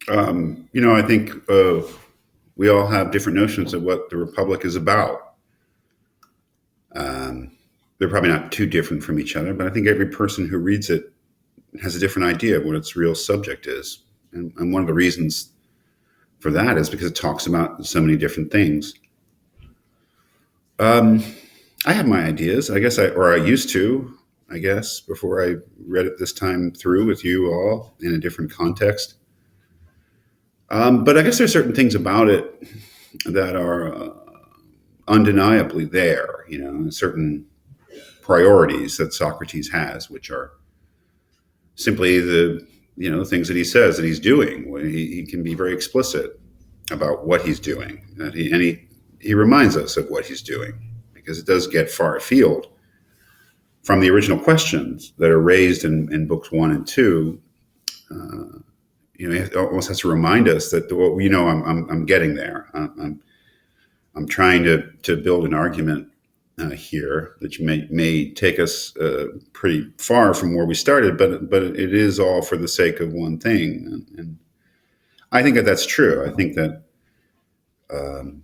I think we all have different notions of what the Republic is about. Um, they're probably not too different from each other, but I think every person who reads it has a different idea of what its real subject is. And one of the reasons for that is because it talks about so many different things. Um, I have my ideas, I guess, or I used to, I guess, before I read it this time through with you all in a different context. But I guess there's certain things about it that are undeniably there, certain priorities that Socrates has, which are simply the things that he says that he's doing. He can be very explicit about what he's doing, and he reminds us of what he's doing because it does get far afield from the original questions that are raised in books 1 and 2. Uh, it almost has to remind us that I'm getting there. I'm trying to build an argument here that may take us pretty far from where we started, but it is all for the sake of one thing, and I think that that's true. I think that um,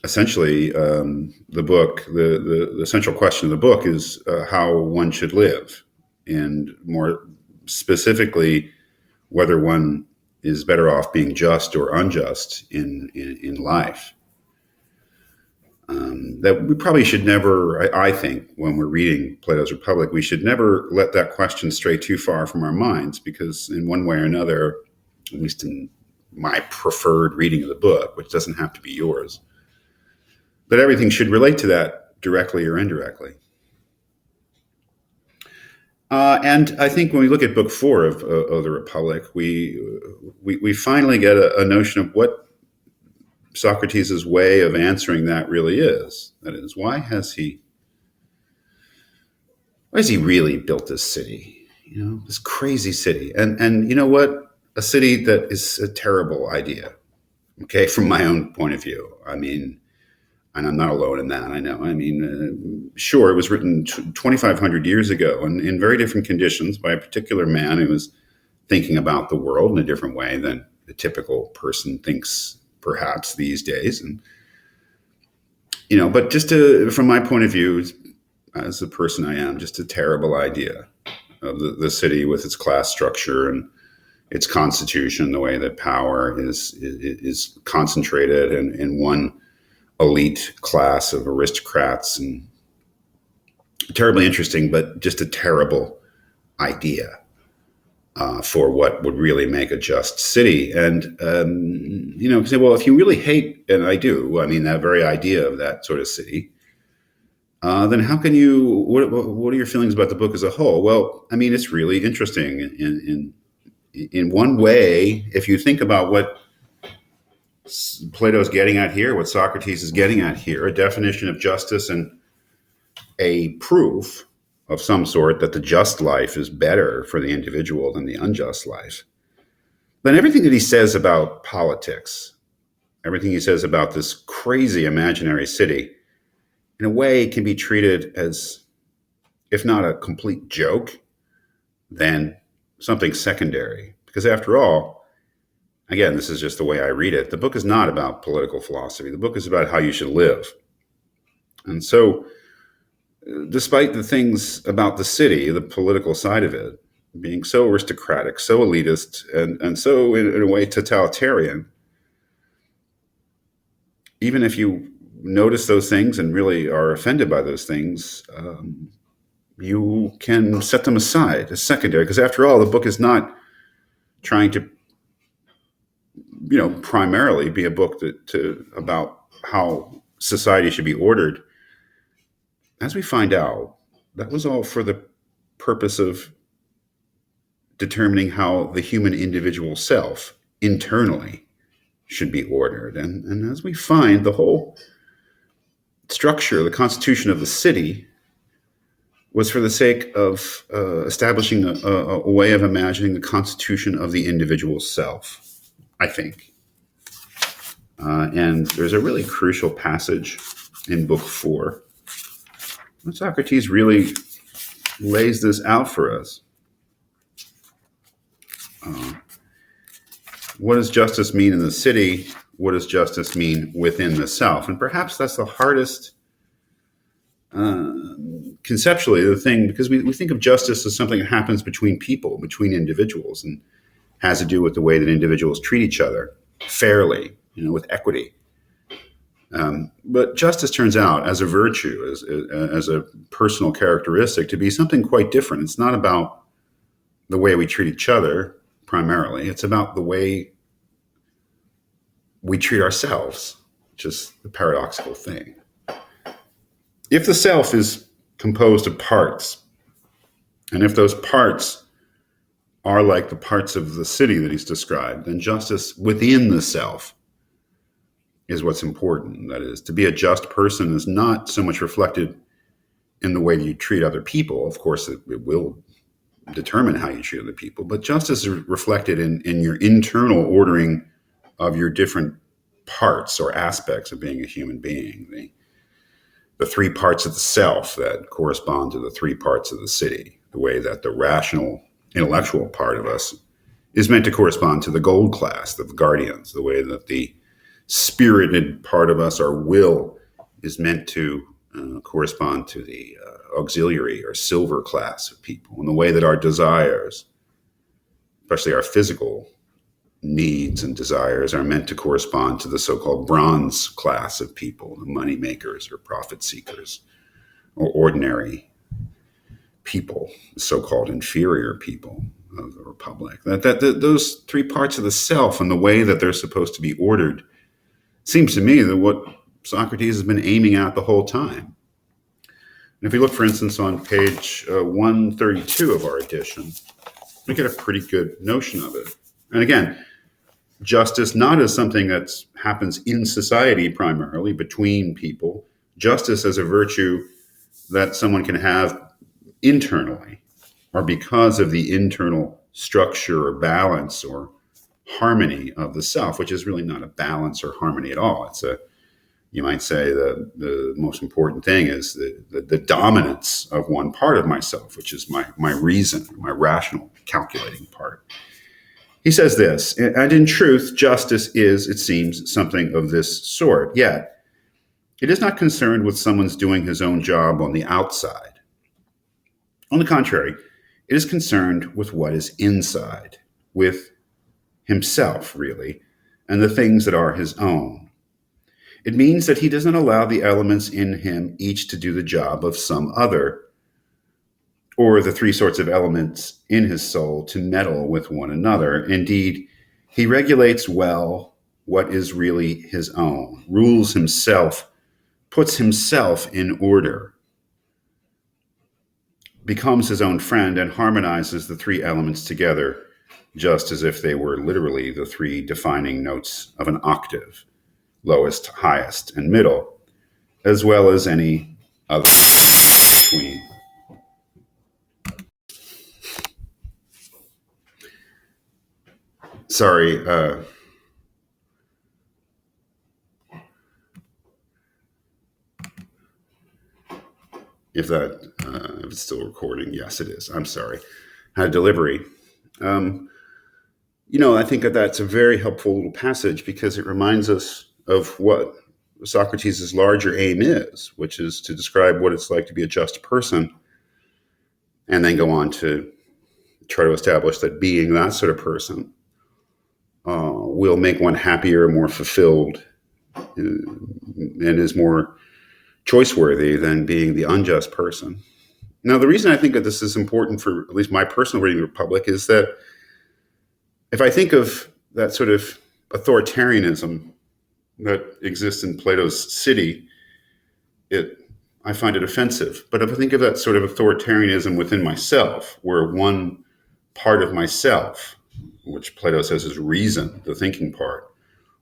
essentially the book, the central question of the book is how one should live, and more specifically, whether one is better off being just or unjust in life. That we probably should never, I think, when we're reading Plato's Republic, we should never let that question stray too far from our minds, because in one way or another, at least in my preferred reading of the book, which doesn't have to be yours, but everything should relate to that directly or indirectly. And I think when we look at Book 4 of the Republic, we finally get a notion of what Socrates' way of answering that really is. That is, why has he really built this city? This crazy city. And you know what? A city that is a terrible idea. Okay, from my own point of view. I mean, and I'm not alone in that. I know. I mean, sure, it was written 2,500 years ago, and in very different conditions by a particular man who was thinking about the world in a different way than the typical person thinks, perhaps these days. And but from my point of view, as the person I am, just a terrible idea of the city with its class structure and its constitution, the way that power is concentrated in one elite class of aristocrats, and terribly interesting, but just a terrible idea for what would really make a just city. And say, well, if you really hate, and I do, I mean, that very idea of that sort of city, then how can you? What are your feelings about the book as a whole? Well, I mean, it's really interesting in one way. If you think about what Plato's getting at here, what Socrates is getting at here, a definition of justice and a proof of some sort that the just life is better for the individual than the unjust life, then everything that he says about politics, everything he says about this crazy imaginary city, in a way can be treated as, if not a complete joke, then something secondary. Because after all, again, this is just the way I read it, the book is not about political philosophy. The book is about how you should live. And so, despite the things about the city, the political side of it, being so aristocratic, so elitist, and so, in a way, totalitarian, even if you notice those things and really are offended by those things, you can set them aside as secondary. Because after all, the book is not trying to, primarily be a book about how society should be ordered. As we find out, that was all for the purpose of determining how the human individual self internally should be ordered. And as we find, the whole structure, the constitution of the city, was for the sake of establishing a way of imagining the constitution of the individual self, I think. And there's a really crucial passage in Book 4 when Socrates really lays this out for us. what does justice mean in the city? What does justice mean within the self? And perhaps that's the hardest uh, conceptually the thing, because we think of justice as something that happens between people, between individuals, and has to do with the way that individuals treat each other fairly, with equity. But justice turns out, as a virtue, as a personal characteristic, to be something quite different. It's not about the way we treat each other primarily. It's about the way we treat ourselves, which is the paradoxical thing. If the self is composed of parts, and if those parts are like the parts of the city that he's described, then justice within the self is what's important. That is, to be a just person is not so much reflected in the way that you treat other people. Of course, it will determine how you treat other people, but justice is reflected in your internal ordering of your different parts or aspects of being a human being. The three parts of the self that correspond to the three parts of the city, the way that the rational, intellectual part of us is meant to correspond to the gold class, the guardians, the way that the spirited part of us, our will, is meant to correspond to the auxiliary or silver class of people, and the way that our desires, especially our physical needs and desires, are meant to correspond to the so-called bronze class of people, the money makers or profit seekers, or ordinary people, so-called inferior people of the Republic. Those three parts of the self and the way that they're supposed to be ordered seems to me that what Socrates has been aiming at the whole time. And if we look, for instance, on page 132 of our edition, we get a pretty good notion of it. And again, justice not as something that happens in society primarily, between people, justice as a virtue that someone can have internally, or because of the internal structure or balance or harmony of the self, which is really not a balance or harmony at all. You might say the most important thing is the dominance of one part of myself, which is my reason, my rational, calculating part. He says this, and in truth, justice is, it seems, something of this sort. Yet, it is not concerned with someone's doing his own job on the outside. On the contrary, it is concerned with what is inside, with himself, really, and the things that are his own. It means that he doesn't allow the elements in him each to do the job of some other, or the three sorts of elements in his soul to meddle with one another. Indeed, he regulates well what is really his own, rules himself, puts himself in order, becomes his own friend, and harmonizes the three elements together, just as if they were literally the three defining notes of an octave, lowest, highest, and middle, as well as any other between. Sorry, if it's still recording. Yes, it is. I'm sorry. Had a delivery. I think that's a very helpful little passage because it reminds us of what Socrates' larger aim is, which is to describe what it's like to be a just person, and then go on to try to establish that being that sort of person will make one happier, more fulfilled, and is more choice-worthy than being the unjust person. Now, the reason I think that this is important for at least my personal reading of the Republic is that if I think of that sort of authoritarianism that exists in Plato's city, I find it offensive. But if I think of that sort of authoritarianism within myself, where one part of myself, which Plato says is reason, the thinking part,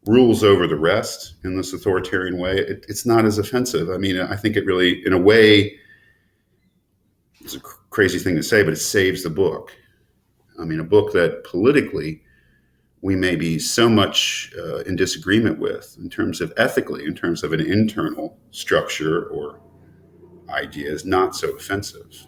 rules over the rest in this authoritarian way, it's not as offensive. I mean, I think it really, in a way, it's a crazy thing to say, but it saves the book. I mean, a book that politically we may be so much in disagreement with in terms of ethically, in terms of an internal structure or idea, is not so offensive.